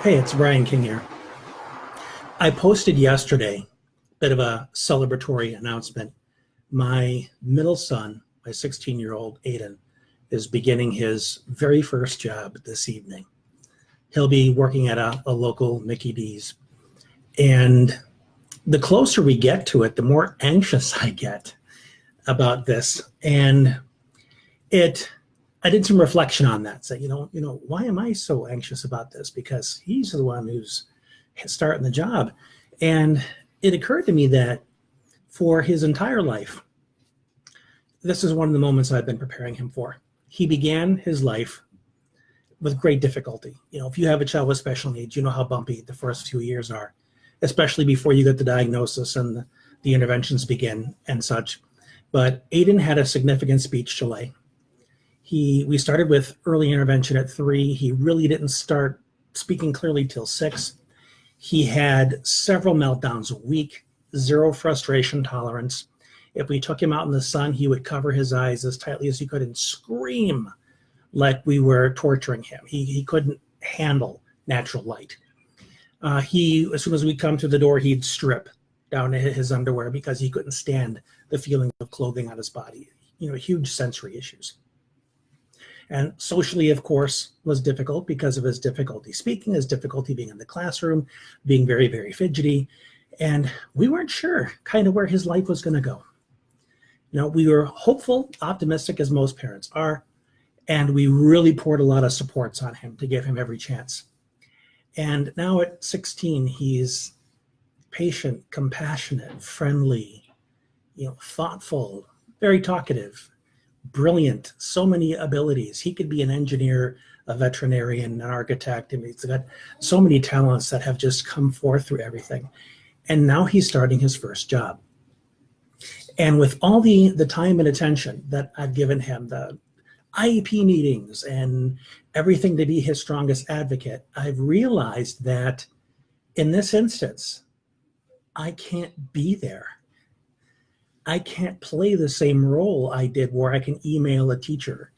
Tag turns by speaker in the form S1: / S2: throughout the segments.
S1: Hey, it's Brian King here. I posted yesterday a bit of a celebratory announcement. My middle son, my 16-year-old Aiden, is beginning his very first job this evening. He'll be working at a local Mickey D's. And the closer we get to it, the more anxious I get about this. And I did some reflection on that. Say, why am I so anxious about this? Because he's the one who's starting the job. And it occurred to me that for his entire life, this is one of the moments I've been preparing him for. He began his life with great difficulty. If you have a child with special needs, you know how bumpy the first few years are, especially before you get the diagnosis and the interventions begin and such. But Aiden had a significant speech delay. We started with early intervention at 3. He really didn't start speaking clearly till 6. He had several meltdowns a week, zero frustration tolerance. If we took him out in the sun, he would cover his eyes as tightly as he could and scream like we were torturing him. He couldn't handle natural light. As soon as we come to the door, he'd strip down to his underwear because he couldn't stand the feeling of clothing on his body. Huge sensory issues. And socially, of course, was difficult because of his difficulty speaking, his difficulty being in the classroom, being very, very fidgety. And we weren't sure kind of where his life was going to go. We were hopeful, optimistic, as most parents are, and we really poured a lot of supports on him to give him every chance. And now at 16, he's patient, compassionate, friendly, thoughtful, very talkative, brilliant, so many abilities. He could be an engineer, a veterinarian, an architect. He's got so many talents that have just come forth through everything. And now he's starting his first job. And with all the time and attention that I've given him, the IEP meetings and everything to be his strongest advocate, I've realized that in this instance, I can't be there. I can't play the same role I did where I can email a teacher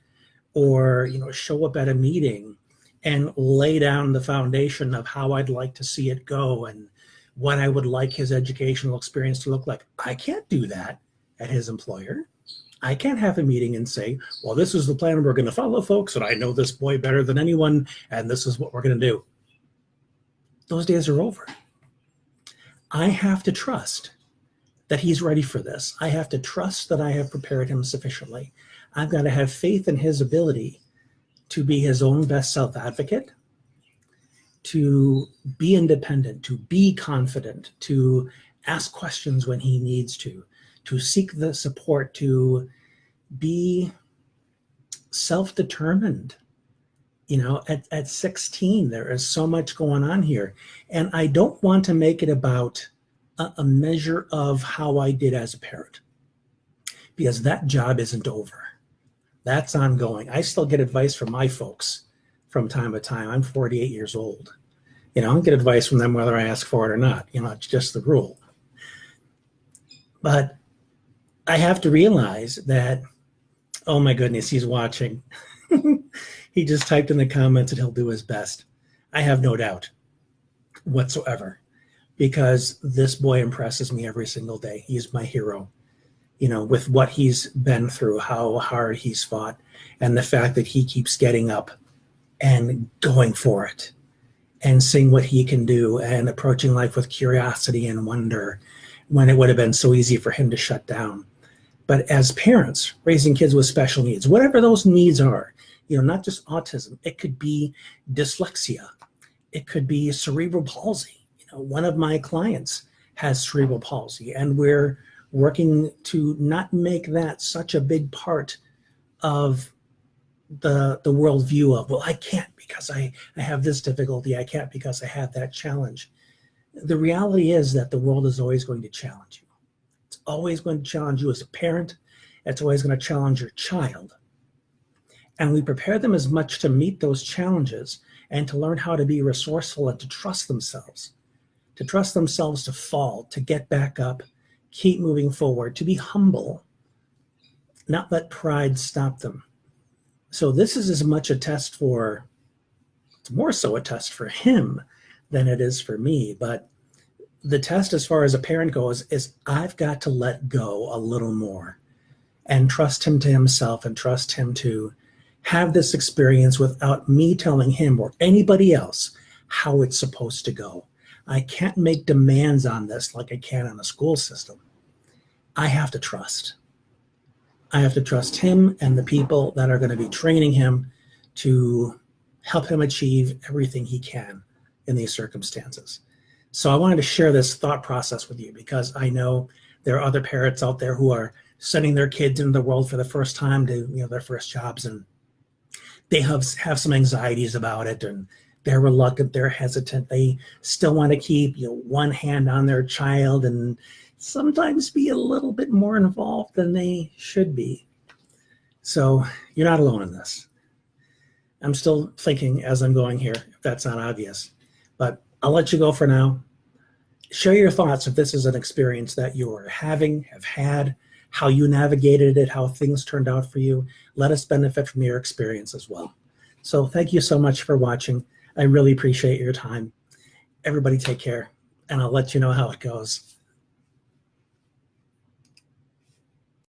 S1: or, show up at a meeting and lay down the foundation of how I'd like to see it go and what I would like his educational experience to look like. I can't do that at his employer. I can't have a meeting and say, well, this is the plan we're going to follow, folks, and I know this boy better than anyone, and this is what we're going to do. Those days are over. I have to trust that he's ready for this. I have to trust that I have prepared him sufficiently. I've got to have faith in his ability to be his own best self-advocate, to be independent, to be confident, to ask questions when he needs to seek the support, to be self-determined. At 16, there is so much going on here. And I don't want to make it about a measure of how I did as a parent, because that job isn't over. That's ongoing. I still get advice from my folks from time to time. I'm 48 years old. I get advice from them whether I ask for it or not. It's just the rule. But I have to realize that, oh my goodness, he's watching. He just typed in the comments that he'll do his best. I have no doubt whatsoever, because this boy impresses me every single day. He's my hero, with what he's been through, how hard he's fought, and the fact that he keeps getting up and going for it and seeing what he can do and approaching life with curiosity and wonder when it would have been so easy for him to shut down. But as parents raising kids with special needs, whatever those needs are, not just autism, it could be dyslexia, it could be cerebral palsy. One of my clients has cerebral palsy, and we're working to not make that such a big part of the worldview of, well, I can't because I have this difficulty, I can't because I have that challenge. The reality is that the world is always going to challenge you. It's always going to challenge you as a parent. It's always going to challenge your child. And we prepare them as much to meet those challenges and to learn how to be resourceful and to trust themselves to fall, to get back up, keep moving forward, to be humble, not let pride stop them. So this is as much a test for It's more so a test for him than it is for me. But the test as far as a parent goes is I've got to let go a little more and trust him to himself and trust him to have this experience without me telling him or anybody else how it's supposed to go. I can't make demands on this like I can on a school system. I have to trust. I have to trust him and the people that are going to be training him to help him achieve everything he can in these circumstances. So I wanted to share this thought process with you because I know there are other parents out there who are sending their kids into the world for the first time to, their first jobs, and they have some anxieties about it, and they're reluctant, they're hesitant, they still want to keep one hand on their child and sometimes be a little bit more involved than they should be. So you're not alone in this. I'm still thinking as I'm going here, if that's not obvious, but I'll let you go for now. Share your thoughts if this is an experience that you're having, have had, how you navigated it, how things turned out for you. Let us benefit from your experience as well. So thank you so much for watching. I really appreciate your time. Everybody take care, and I'll let you know how it goes.